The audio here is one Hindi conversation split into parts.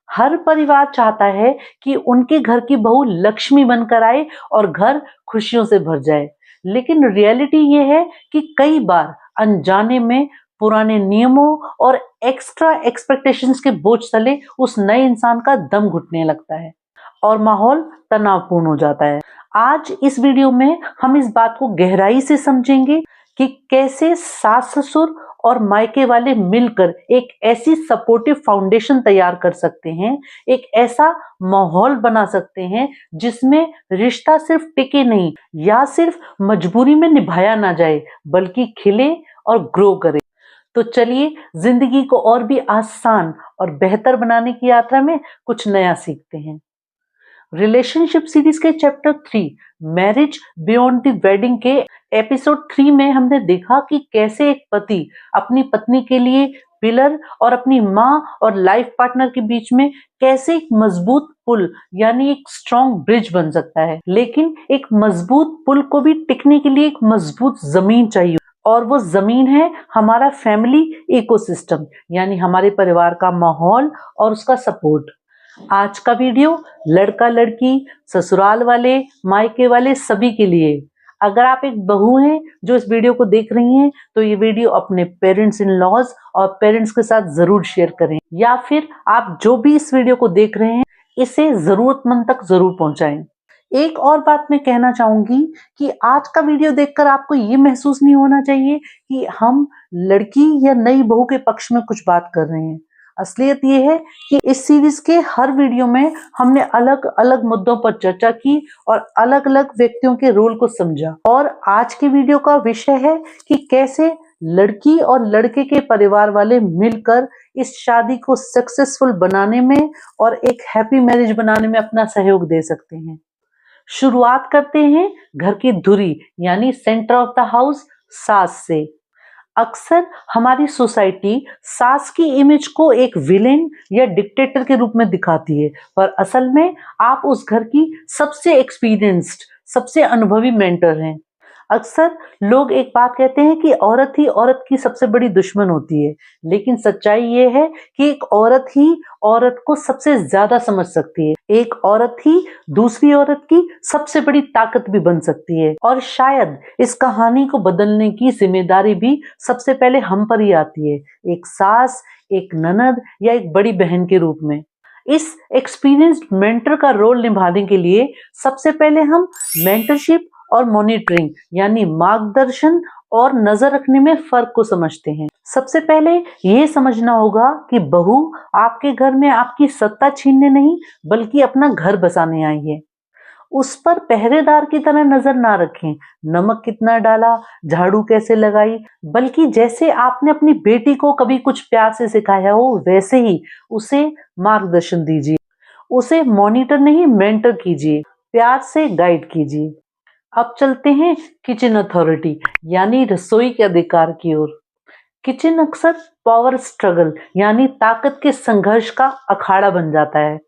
हर परिवार चाहता है कि उनके घर की बहू लक्ष्मी बनकर आए और घर खुशियों से भर जाए। लेकिन रियलिटी ये है कि कई बार अनजाने में पुराने नियमों और एक्स्ट्रा एक्सपेक्टेशंस के बोझ तले उस नए इंसान का दम घुटने लगता है और माहौल तनावपूर्ण हो जाता है। आज इस वीडियो में हम इस बात को गहराई से समझेंगे कि कैसे सास ससुर और मायके वाले मिलकर एक ऐसी सपोर्टिव फाउंडेशन तैयार कर सकते हैं, एक ऐसा माहौल बना सकते हैं जिसमें रिश्ता सिर्फ टिके नहीं या सिर्फ मजबूरी में निभाया ना जाए, बल्कि खिले और ग्रो करे। तो चलिए जिंदगी को और भी आसान और बेहतर बनाने की यात्रा में कुछ नया सीखते हैं। रिलेशनशिप सीरीज के chapter 3 marriage beyond the wedding के एपिसोड 3 में हमने देखा कि कैसे एक पति अपनी पत्नी के लिए पिलर और अपनी माँ और लाइफ पार्टनर के बीच में कैसे एक मजबूत पुल यानी एक स्ट्रॉन्ग ब्रिज बन सकता है। लेकिन एक मजबूत पुल को भी टिकने के लिए एक मजबूत जमीन चाहिए और वो जमीन है हमारा फैमिली इकोसिस्टम यानी हमारे परिवार का माहौल और उसका सपोर्ट। आज का वीडियो लड़का लड़की ससुराल वाले मायके वाले सभी के लिए। अगर आप एक बहू हैं जो इस वीडियो को देख रही हैं तो ये वीडियो अपने पेरेंट्स इन लॉज और पेरेंट्स के साथ जरूर शेयर करें, या फिर आप जो भी इस वीडियो को देख रहे हैं इसे जरूरतमंद तक जरूर पहुंचाएं। एक और बात मैं कहना चाहूंगी कि आज का वीडियो देखकर आपको ये महसूस नहीं होना चाहिए कि हम लड़की या नई बहू के पक्ष में कुछ बात कर रहे हैं। असलियत ये है कि इस सीरीज के हर वीडियो में हमने अलग अलग मुद्दों पर चर्चा की और अलग अलग व्यक्तियों के रोल को समझा। और आज के वीडियो का विषय है कि कैसे लड़की और लड़के के परिवार वाले मिलकर इस शादी को सक्सेसफुल बनाने में और एक हैप्पी मैरिज बनाने में अपना सहयोग दे सकते हैं। शुरुआत करते हैं घर की धुरी यानी सेंटर ऑफ द हाउस सास से। अक्सर हमारी सोसाइटी सास की इमेज को एक विलेन या डिक्टेटर के रूप में दिखाती है, पर असल में आप उस घर की सबसे एक्सपीरियंस्ड, सबसे अनुभवी मेंटर हैं। अक्सर लोग एक बात कहते हैं कि औरत ही औरत की सबसे बड़ी दुश्मन होती है, लेकिन सच्चाई ये है कि एक औरत ही औरत को सबसे ज्यादा समझ सकती है। एक औरत ही दूसरी औरत की सबसे बड़ी ताकत भी बन सकती है। और शायद इस कहानी को बदलने की जिम्मेदारी भी सबसे पहले हम पर ही आती है, एक सास, एक ननद या एक बड़ी बहन के रूप में। इस एक्सपीरियंस्ड मेंटर का रोल निभाने के लिए सबसे पहले हम मेंटरशिप और मॉनिटरिंग यानी मार्गदर्शन और नजर रखने में फर्क को समझते हैं। सबसे पहले यह समझना होगा कि बहू आपके घर में आपकी सत्ता छीनने नहीं बल्कि अपना घर बसाने आई है। उस पर पहरेदार की तरह नजर ना रखें, नमक कितना डाला, झाड़ू कैसे लगाई, बल्कि जैसे आपने अपनी बेटी को कभी कुछ प्यार से सिखाया हो वैसे ही उसे मार्गदर्शन दीजिए। उसे मॉनिटर नहीं मेंटर कीजिए, प्यार से गाइड कीजिए। अब चलते हैं किचन अथॉरिटी यानी रसोई के अधिकार की ओर। किचन अक्सर पावर स्ट्रगल यानी ताकत के संघर्ष का अखाड़ा बन जाता है।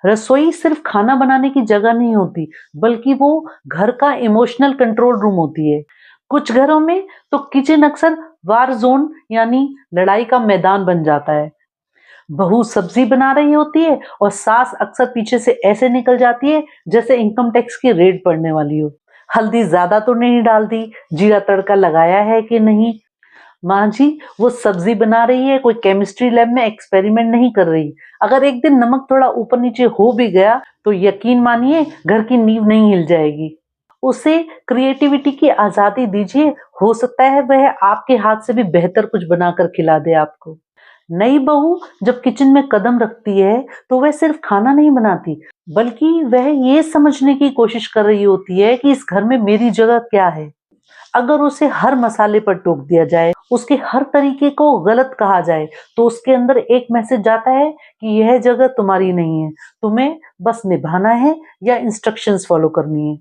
रसोई सिर्फ खाना बनाने की जगह नहीं होती, बल्कि वो घर का इमोशनल कंट्रोल रूम होती है। कुछ घरों में तो किचन अक्सर वार जोन यानी लड़ाई का मैदान बन जाता है। बहू सब्जी बना रही होती है और सास अक्सर पीछे से ऐसे निकल जाती है जैसे इनकम टैक्स की रेड पड़ने वाली हो। हल्दी ज्यादा तो नहीं डाल दी, जीरा तड़का लगाया है कि नहीं। माँ जी वो सब्जी बना रही है, कोई केमिस्ट्री लैब में एक्सपेरिमेंट नहीं कर रही। अगर एक दिन नमक थोड़ा ऊपर नीचे हो भी गया तो यकीन मानिए घर की नींव नहीं हिल जाएगी। उसे क्रिएटिविटी की आजादी दीजिए, हो सकता है वह आपके हाथ से भी बेहतर कुछ बनाकर खिला दे आपको। नई बहू जब किचन में कदम रखती है तो वह सिर्फ खाना नहीं बनाती, बल्कि वह ये समझने की कोशिश कर रही होती है कि इस घर में मेरी जगह क्या है। अगर उसे हर मसाले पर टोक दिया जाए, उसके हर तरीके को गलत कहा जाए, तो उसके अंदर एक मैसेज जाता है कि यह जगह तुम्हारी नहीं है, तुम्हें बस निभाना है या इंस्ट्रक्शंस फॉलो करनी है।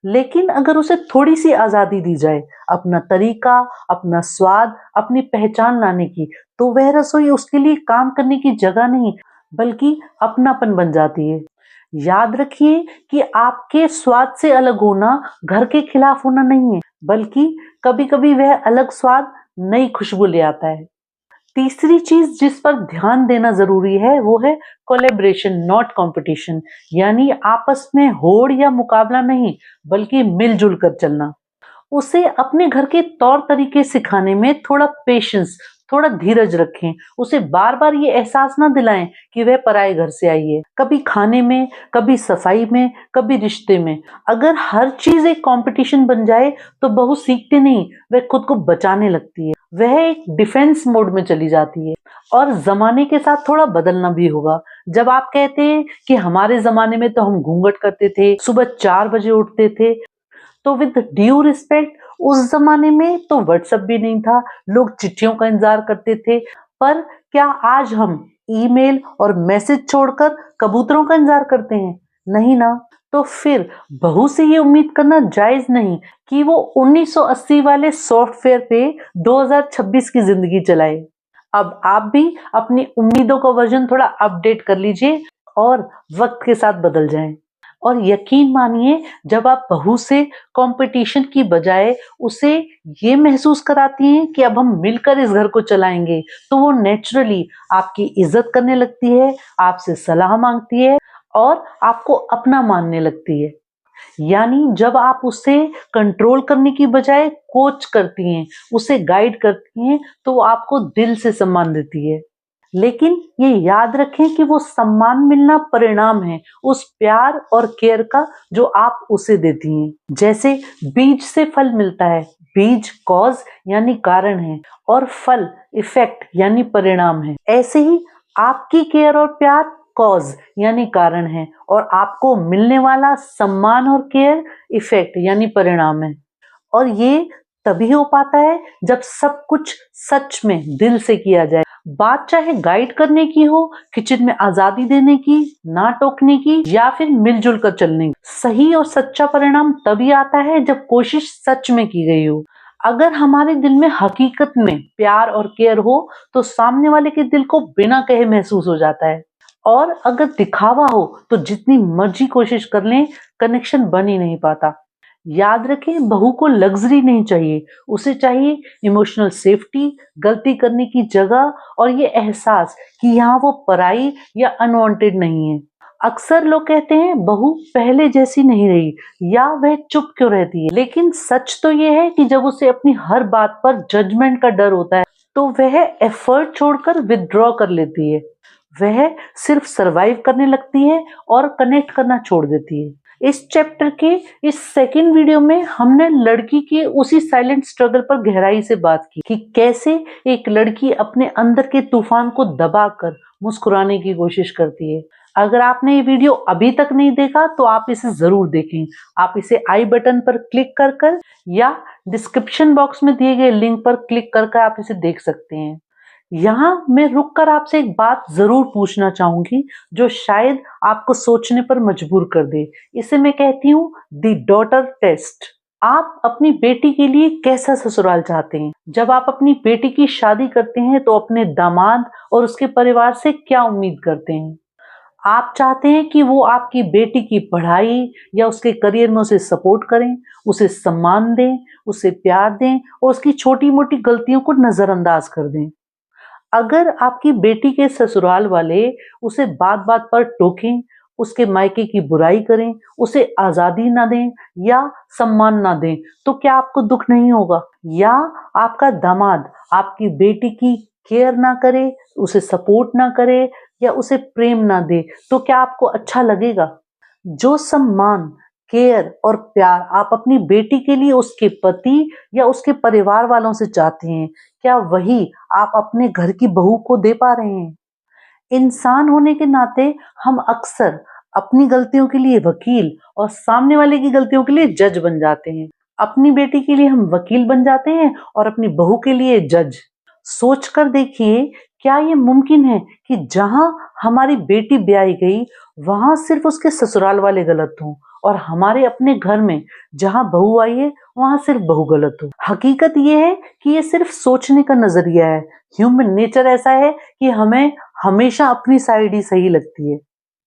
लेकिन अगर उसे थोड़ी सी आजादी दी जाए, अपना तरीका, अपना स्वाद, अपनी पहचान लाने की, तो वह रसोई उसके लिए काम करने की जगह नहीं बल्कि अपनापन बन जाती है। याद रखिए कि आपके स्वाद से अलग होना घर के खिलाफ होना नहीं है, बल्कि कभी कभी वह अलग स्वाद नई खुशबू ले आता है। तीसरी चीज जिस पर ध्यान देना जरूरी है वो है कोलैबोरेशन नॉट कंपटीशन, यानी आपस में होड़ या मुकाबला नहीं बल्कि मिलजुल कर चलना। उसे अपने घर के तौर तरीके सिखाने में थोड़ा पेशेंस, थोड़ा धीरज रखें। उसे बार बार ये एहसास ना दिलाएं कि वह पराए घर से आई है। कभी खाने में, कभी सफाई में, कभी रिश्ते में। अगर हर चीज एक कंपटीशन बन जाए तो बहू सीखती नहीं, वह खुद को बचाने लगती है, वह एक डिफेंस मोड में चली जाती है। और जमाने के साथ थोड़ा बदलना भी होगा। जब आप कहते हैं कि हमारे जमाने में तो हम घूंघट करते थे, सुबह 4 बजे उठते थे, तो विद ड्यू रिस्पेक्ट उस जमाने में तो व्हाट्सएप भी नहीं था, लोग चिट्ठियों का इंतजार करते थे। पर क्या आज हम ईमेल और मैसेज छोड़कर कबूतरों का इंतजार करते हैं? नहीं ना। तो फिर बहू से ये उम्मीद करना जायज नहीं कि वो 1980 वाले सॉफ्टवेयर पे 2026 की जिंदगी चलाए। अब आप भी अपनी उम्मीदों का वर्जन थोड़ा अपडेट कर लीजिए और वक्त के साथ बदल जाएं। और यकीन मानिए, जब आप बहू से कंपटीशन की बजाय उसे ये महसूस कराती हैं कि अब हम मिलकर इस घर को चलाएंगे, तो वो नेचुरली आपकी इज्जत करने लगती है, आपसे सलाह मांगती है और आपको अपना मानने लगती है। यानी जब आप उसे कंट्रोल करने की बजाय कोच करती हैं, उसे गाइड करती हैं, तो वो आपको दिल से सम्मान देती है। लेकिन ये याद रखें कि वो सम्मान मिलना परिणाम है उस प्यार और केयर का जो आप उसे देती हैं। जैसे बीज से फल मिलता है, बीज कॉज यानी कारण है और फल इफेक्ट यानी परिणाम है। ऐसे ही आपकी केयर और प्यार कॉज यानी कारण है और आपको मिलने वाला सम्मान और केयर इफेक्ट यानी परिणाम है। और ये तभी हो पाता है जब सब कुछ सच में दिल से किया जाए। बात चाहे गाइड करने की हो, किचन में आजादी देने की, ना टोकने की, या फिर मिलजुल कर चलने की। सही और सच्चा परिणाम तभी आता है जब कोशिश सच में की गई हो। अगर हमारे दिल में हकीकत में प्यार और केयर हो तो सामने वाले के दिल को बिना कहे महसूस हो जाता है। और अगर दिखावा हो तो जितनी मर्जी कोशिश कर लें, कनेक्शन बन ही नहीं पाता। याद रखें, बहू को लग्जरी नहीं चाहिए, उसे चाहिए इमोशनल सेफ्टी, गलती करने की जगह और ये एहसास कि यहाँ वो पराई या अनवांटेड नहीं है। अक्सर लोग कहते हैं बहू पहले जैसी नहीं रही या वह चुप क्यों रहती है, लेकिन सच तो ये है कि जब उसे अपनी हर बात पर जजमेंट का डर होता है तो वह एफर्ट छोड़कर विथड्रॉ कर लेती है। वह सिर्फ सरवाइव करने लगती है और कनेक्ट करना छोड़ देती है। इस चैप्टर के इस सेकंड वीडियो में हमने लड़की के उसी साइलेंट स्ट्रगल पर गहराई से बात की कि कैसे एक लड़की अपने अंदर के तूफान को दबाकर मुस्कुराने की कोशिश करती है। अगर आपने ये वीडियो अभी तक नहीं देखा तो आप इसे जरूर देखें। आप इसे आई बटन पर क्लिक कर या डिस्क्रिप्शन बॉक्स में दिए गए लिंक पर क्लिक कर आप इसे देख सकते हैं। यहाँ मैं रुककर आपसे एक बात जरूर पूछना चाहूंगी जो शायद आपको सोचने पर मजबूर कर दे। इसे मैं कहती हूँ द डॉटर टेस्ट। आप अपनी बेटी के लिए कैसा ससुराल चाहते हैं? जब आप अपनी बेटी की शादी करते हैं तो अपने दामाद और उसके परिवार से क्या उम्मीद करते हैं? आप चाहते हैं कि वो आपकी बेटी की पढ़ाई या उसके करियर में उसे सपोर्ट करें, उसे सम्मान दें, उसे प्यार दें और उसकी छोटी मोटी गलतियों को नजरअंदाज कर दें। अगर आपकी बेटी के ससुराल वाले उसे बात बात पर टोकें, उसके मायके की बुराई करें, उसे आजादी ना दें या सम्मान ना दें, तो क्या आपको दुख नहीं होगा? या आपका दामाद आपकी बेटी की केयर ना करे, उसे सपोर्ट ना करे या उसे प्रेम ना दे, तो क्या आपको अच्छा लगेगा? जो सम्मान, केयर और प्यार आप अपनी बेटी के लिए उसके पति या उसके परिवार वालों से चाहते हैं, क्या वही आप अपने घर की बहू को दे पा रहे हैं? इंसान होने के नाते हम अक्सर अपनी गलतियों के लिए वकील और सामने वाले की गलतियों के लिए जज बन जाते हैं। अपनी बेटी के लिए हम वकील बन जाते हैं और अपनी बहू के लिए जज। सोच कर देखिए, क्या ये मुमकिन है कि जहां हमारी बेटी ब्याही गई वहां सिर्फ उसके ससुराल वाले गलत हों और हमारे अपने घर में जहां बहू आई है वहां सिर्फ बहू गलत हो? हकीकत ये है कि ये सिर्फ सोचने का नजरिया है। ह्यूमन नेचर ऐसा है कि हमें हमेशा अपनी साइड ही सही लगती है,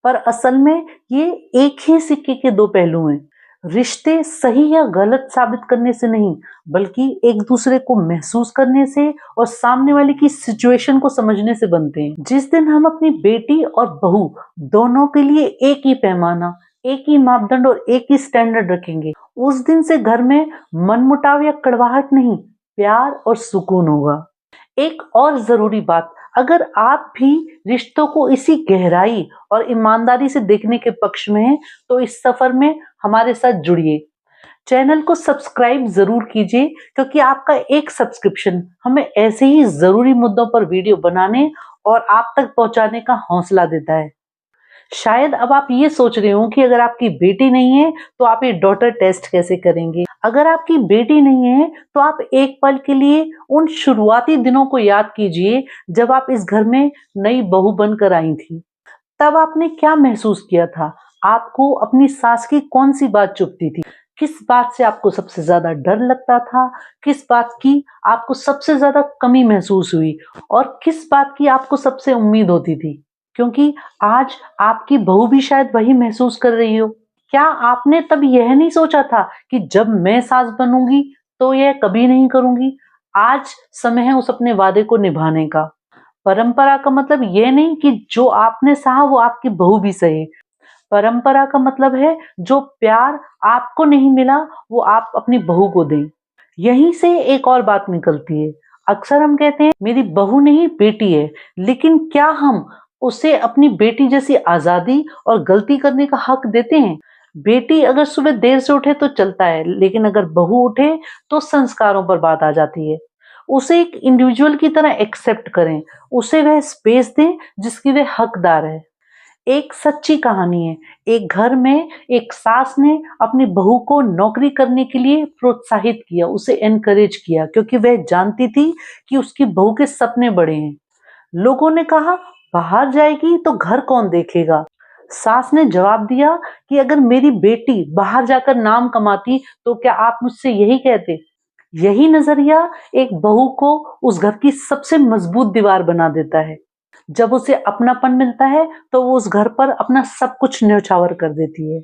पर असल में ये एक ही सिक्के के दो पहलू हैं। रिश्ते सही या गलत साबित करने से नहीं, बल्कि एक दूसरे को महसूस करने से और सामने वाले की सिचुएशन को समझने से बनते हैं। जिस दिन हम अपनी बेटी और बहू दोनों के लिए एक ही पैमाना, एक ही मापदंड और एक ही स्टैंडर्ड रखेंगे, उस दिन से घर में मनमुटाव या कड़वाहट नहीं, प्यार और सुकून होगा। एक और जरूरी बात, अगर आप भी रिश्तों को इसी गहराई और ईमानदारी से देखने के पक्ष में हैं, तो इस सफर में हमारे साथ जुड़िए। चैनल को सब्सक्राइब जरूर कीजिए, क्योंकि आपका एक सब्सक्रिप्शन हमें ऐसे ही जरूरी मुद्दों पर वीडियो बनाने और आप तक पहुंचाने का हौसला देता है। शायद अब आप ये सोच रहे हो कि अगर आपकी बेटी नहीं है तो आप ये डॉटर टेस्ट कैसे करेंगे। अगर आपकी बेटी नहीं है तो आप एक पल के लिए उन शुरुआती दिनों को याद कीजिए जब आप इस घर में नई बहू बनकर आई थी। तब आपने क्या महसूस किया था? आपको अपनी सास की कौन सी बात चुभती थी? किस बात से आपको सबसे ज्यादा डर लगता था? किस बात की आपको सबसे ज्यादा कमी महसूस हुई? और किस बात की आपको सबसे उम्मीद होती थी? क्योंकि आज आपकी बहू भी शायद वही महसूस कर रही हो। क्या आपने तब यह नहीं सोचा था कि जब मैं सास बनूंगी तो यह कभी नहीं करूंगी? आज समय है उस अपने वादे को निभाने का। परंपरा का मतलब यह नहीं कि जो आपने सहा वो आपकी बहू भी सहे। परंपरा का मतलब है जो प्यार आपको नहीं मिला वो आप अपनी बहू को दें। यहीं से एक और बात निकलती है। अक्सर हम कहते हैं मेरी बहू नहीं बेटी है, लेकिन क्या हम उसे अपनी बेटी जैसी आजादी और गलती करने का हक देते हैं? बेटी अगर सुबह देर से उठे तो चलता है, लेकिन अगर बहू उठे तो संस्कारों पर बात आ जाती है। उसे एक इंडिविजुअल की तरह एक्सेप्ट करें, उसे वह स्पेस दें जिसकी वह हकदार है। एक सच्ची कहानी है। एक घर में एक सास ने अपनी बहू को नौकरी करने के लिए प्रोत्साहित किया, उसे एनकरेज किया, क्योंकि वह जानती थी कि उसकी बहू के सपने बड़े हैं। लोगों ने कहा बाहर जाएगी तो घर कौन देखेगा? सास ने जवाब दिया कि अगर मेरी बेटी बाहर जाकर नाम कमाती तो क्या आप मुझसे यही कहते? यही नजरिया एक बहू को उस घर की सबसे मजबूत दीवार बना देता है। जब उसे अपनापन मिलता है तो वो उस घर पर अपना सब कुछ न्यौछावर कर देती है।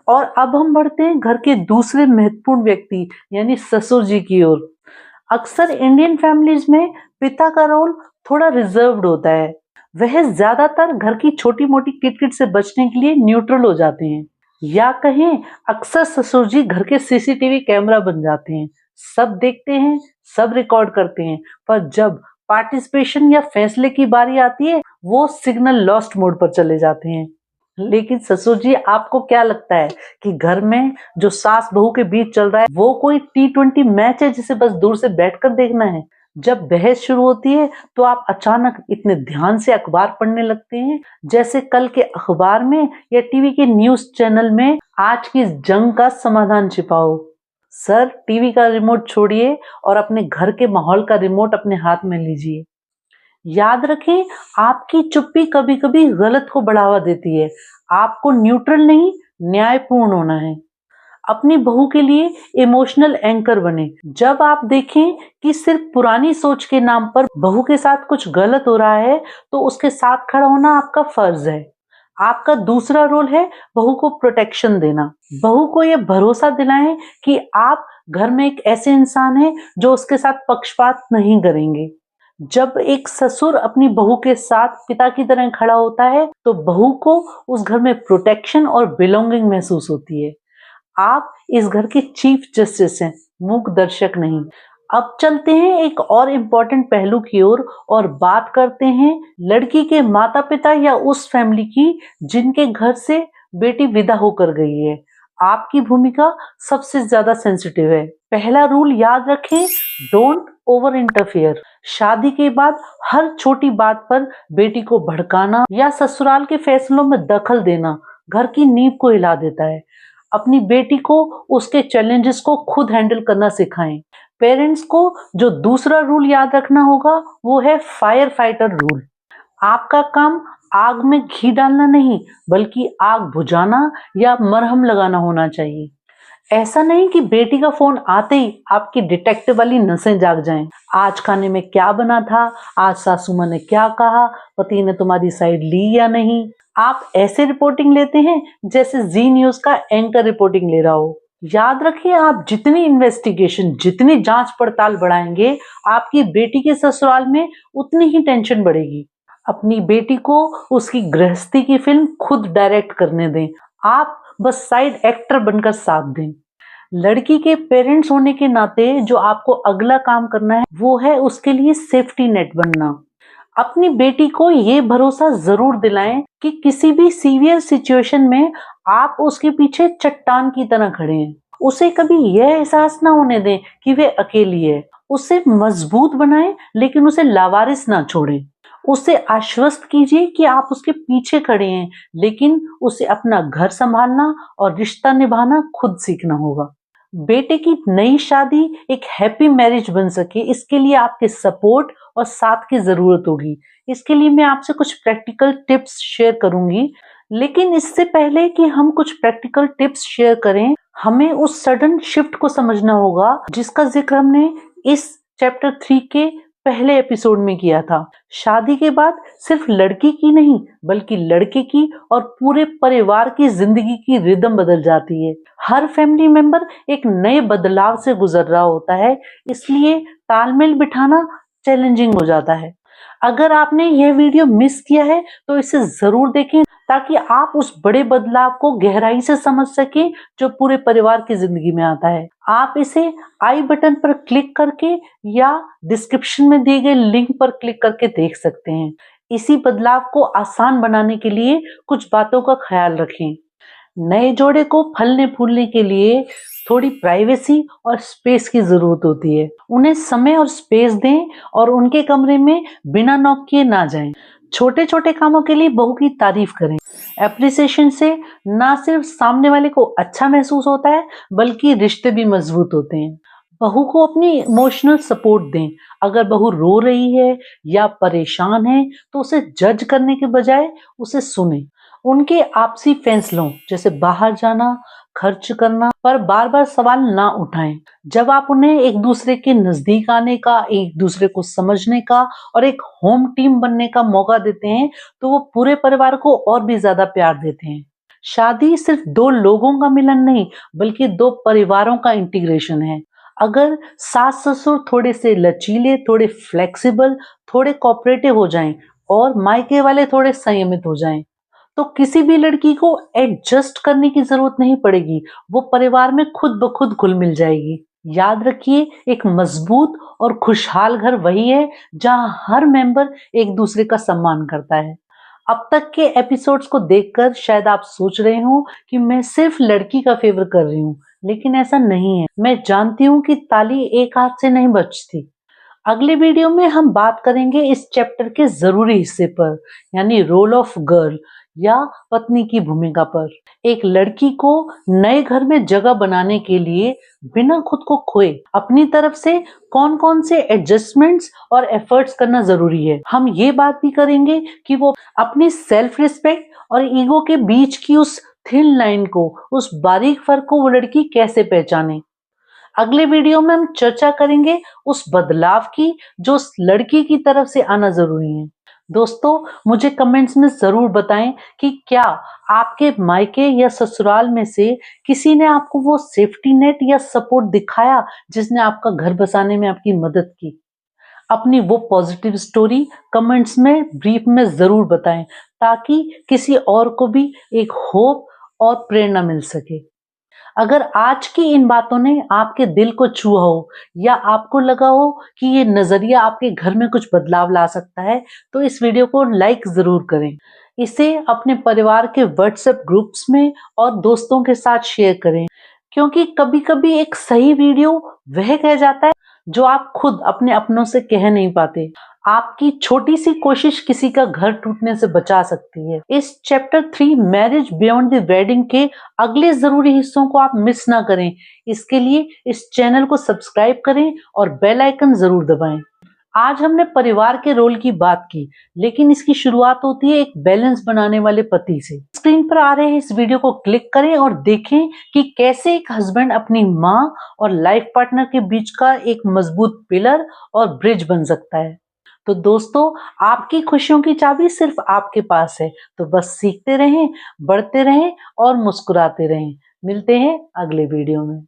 और अब हम बढ़ते हैं घर के दूसरे महत्वपूर्ण व्यक्ति यानी ससुर जी की ओर। अक्सर इंडियन फैमिलीज में पिता का रोल थोड़ा रिजर्व्ड होता है। वह ज्यादातर घर की छोटी मोटी किटकिट से बचने के लिए न्यूट्रल हो जाते हैं, या कहें अक्सर ससुर जी घर के सीसीटीवी कैमरा बन जाते हैं। सब देखते हैं, सब रिकॉर्ड करते हैं, पर जब पार्टिसिपेशन या फैसले की बारी आती है वो सिग्नल लॉस्ट मोड पर चले जाते हैं। लेकिन ससुर जी, आपको क्या लगता है कि घर में जो सास बहू के बीच चल रहा है वो कोई T20 मैच है जिसे बस दूर से बैठकर देखना है? जब बहस शुरू होती है तो आप अचानक इतने ध्यान से अखबार पढ़ने लगते हैं जैसे कल के अखबार में या टीवी के न्यूज चैनल में आज की इस जंग का समाधान छिपा हो। सर, टीवी का रिमोट छोड़िए और अपने घर के माहौल का रिमोट अपने हाथ में लीजिए। याद रखें, आपकी चुप्पी कभी कभी गलत को बढ़ावा देती है। आपको न्यूट्रल नहीं, न्यायपूर्ण होना है। अपनी बहू के लिए इमोशनल एंकर बने। जब आप देखें कि सिर्फ पुरानी सोच के नाम पर बहू के साथ कुछ गलत हो रहा है तो उसके साथ खड़ा होना आपका फर्ज है। आपका दूसरा रोल है बहू को प्रोटेक्शन देना। बहू को यह भरोसा दिलाएं कि आप घर में एक ऐसे इंसान हैं जो उसके साथ पक्षपात नहीं करेंगे। जब एक ससुर अपनी बहू के साथ पिता की तरह खड़ा होता है तो बहू को उस घर में प्रोटेक्शन और बिलोंगिंग महसूस होती है। आप इस घर के चीफ जस्टिस हैं, मूक दर्शक नहीं। अब चलते हैं एक और इम्पोर्टेंट पहलू की ओर और बात करते हैं लड़की के माता पिता या उस फैमिली की जिनके घर से बेटी विदा होकर गई है। आपकी भूमिका सबसे ज्यादा सेंसिटिव है। पहला रूल याद रखें, डोंट ओवर इंटरफियर। शादी के बाद हर छोटी बात पर बेटी को भड़काना या ससुराल के फैसलों में दखल देना घर की नींव को हिला देता है। अपनी बेटी को उसके चैलेंजेस को खुद हैंडल करना सिखाएं। पेरेंट्स को जो दूसरा रूल याद रखना होगा वो है फायर फाइटर रूल। आपका काम आग में घी डालना नहीं, बल्कि आग बुझाना या मरहम लगाना होना चाहिए। ऐसा नहीं कि बेटी का फोन आते ही आपकी डिटेक्टिव वाली नसें जाग जाएं। आज खाने में क्या बना था, आज सासू माँ ने क्या कहा, पति ने तुम्हारी साइड ली या नहीं। आप ऐसे रिपोर्टिंग लेते हैं जैसे जी न्यूज का एंकर रिपोर्टिंग ले रहा हो। याद रखिए, आप जितनी इन्वेस्टिगेशन, जितनी जांच पड़ताल बढ़ाएंगे, आपकी बेटी के ससुराल में उतनी ही टेंशन बढ़ेगी। अपनी बेटी को उसकी गृहस्थी की फिल्म खुद डायरेक्ट करने दें, आप बस साइड एक्टर बनकर साथ दें। लड़की के पेरेंट्स होने के नाते जो आपको अगला काम करना है वो है उसके लिए सेफ्टी नेट बनना। अपनी बेटी को ये भरोसा जरूर दिलाएं कि किसी भी सीवियर सिचुएशन में आप उसके पीछे चट्टान की तरह खड़े हैं। उसे कभी यह एहसास ना होने दें कि वे अकेली है। उसे मजबूत बनाएं, लेकिन उसे लावारिस ना छोड़ें। उसे आश्वस्त कीजिए कि आप उसके पीछे खड़े हैं, लेकिन उसे अपना घर संभालना और रिश्ता निभाना खुद सीखना होगा। बेटे की नई शादी एक हैप्पी मैरिज बन सके, इसके लिए आपके सपोर्ट और साथ की जरूरत होगी। इसके लिए मैं आपसे कुछ प्रैक्टिकल टिप्स शेयर करूंगी, लेकिन इससे पहले कि हम कुछ प्रैक्टिकल टिप्स शेयर करें, हमें उस सडन शिफ्ट को समझना होगा जिसका जिक्र हमने इस चैप्टर 3 के पहले एपिसोड में किया था। शादी के बाद सिर्फ लड़की की नहीं, बल्कि लड़के की और पूरे परिवार की जिंदगी की रिदम बदल जाती है। हर फैमिली मेंबर एक नए बदलाव से गुजर रहा होता है, इसलिए तालमेल बिठाना चैलेंजिंग हो जाता है। अगर आपने यह वीडियो मिस किया है तो इसे जरूर देखें, ताकि आप उस बड़े बदलाव को गहराई से समझ सकें जो पूरे परिवार की जिंदगी में आता है। आप इसे आई बटन पर क्लिक करके या डिस्क्रिप्शन में दिए गए लिंक पर क्लिक करके देख सकते हैं। इसी बदलाव को आसान बनाने के लिए कुछ बातों का ख्याल रखें। नए जोड़े को फलने फूलने के लिए थोड़ी प्राइवेसी और स्पेस की जरूरत होती है। उन्हें समय और स्पेस दें और उनके कमरे में बिना नॉक किए ना जाएं। छोटे छोटे कामों के लिए बहू की तारीफ करें। एप्रिसिएशन से ना सिर्फ सामने वाले को अच्छा महसूस होता है, बल्कि रिश्ते भी मजबूत होते हैं। बहू को अपनी इमोशनल सपोर्ट दें। अगर बहू रो रही है या परेशान है तो उसे जज करने के बजाय उसे सुने। उनके आपसी फैसलों जैसे बाहर जाना, खर्च करना पर बार बार सवाल ना उठाएं। जब आप उन्हें एक दूसरे के नजदीक आने का, एक दूसरे को समझने का और एक होम टीम बनने का मौका देते हैं, तो वो पूरे परिवार को और भी ज्यादा प्यार देते हैं। शादी सिर्फ दो लोगों का मिलन नहीं, बल्कि दो परिवारों का इंटीग्रेशन है। अगर सास ससुर थोड़े से लचीले, थोड़े फ्लेक्सिबल, थोड़े कोऑपरेटिव हो जाएं और मायके वाले थोड़े संयमित हो जाएं, तो किसी भी लड़की को एडजस्ट करने की जरूरत नहीं पड़ेगी। वो परिवार में खुद ब खुद घुल मिल जाएगी। याद रखिए, एक मजबूत और खुशहाल घर वही है जहां हर मेंबर एक दूसरे का सम्मान करता है। अब तक के एपिसोड्स को देखकर शायद आप सोच रहे हो कि मैं सिर्फ लड़की का फेवर कर रही हूँ, लेकिन ऐसा नहीं है। मैं जानती हूँ कि ताली एक हाथ से नहीं बजती। अगले वीडियो में हम बात करेंगे इस चैप्टर के जरूरी हिस्से पर, यानी रोल ऑफ गर्ल या पत्नी की भूमिका पर। एक लड़की को नए घर में जगह बनाने के लिए बिना खुद को खोए अपनी तरफ से कौन कौन से एडजस्टमेंट्स और एफर्ट्स करना जरूरी है। हम ये बात भी करेंगे कि वो अपनी सेल्फ रिस्पेक्ट और ईगो के बीच की उस थिन लाइन को, उस बारीक फर्क को वो लड़की कैसे पहचाने। अगले वीडियो में हम चर्चा करेंगे उस बदलाव की जो उस लड़की की तरफ से आना जरूरी है। दोस्तों, मुझे कमेंट्स में जरूर बताएं कि क्या आपके मायके या ससुराल में से किसी ने आपको वो सेफ्टी नेट या सपोर्ट दिखाया जिसने आपका घर बसाने में आपकी मदद की। अपनी वो पॉजिटिव स्टोरी कमेंट्स में ब्रीफ में जरूर बताएं, ताकि किसी और को भी एक होप और प्रेरणा मिल सके। अगर आज की इन बातों ने आपके दिल को छुआ हो या आपको लगा हो कि ये नजरिया आपके घर में कुछ बदलाव ला सकता है, तो इस वीडियो को लाइक जरूर करें। इसे अपने परिवार के व्हाट्सएप ग्रुप्स में और दोस्तों के साथ शेयर करें, क्योंकि कभी कभी एक सही वीडियो वह कह जाता है जो आप खुद अपने अपनों से कह नहीं पाते। आपकी छोटी सी कोशिश किसी का घर टूटने से बचा सकती है। इस chapter 3 marriage beyond the wedding के अगले जरूरी हिस्सों को आप मिस ना करें। इसके लिए इस चैनल को सब्सक्राइब करें और बेल आइकन जरूर दबाएं। आज हमने परिवार के रोल की बात की, लेकिन इसकी शुरुआत होती है एक बैलेंस बनाने वाले पति से। स्क्रीन पर आ रहे इस वीडियो को क्लिक करें और देखें कि कैसे एक हस्बैंड अपनी माँ और लाइफ पार्टनर के बीच का एक मजबूत पिलर और ब्रिज बन सकता है। तो दोस्तों, आपकी खुशियों की चाबी सिर्फ आपके पास है, तो बस सीखते रहें, बढ़ते रहें और मुस्कुराते रहें। मिलते हैं अगले वीडियो में।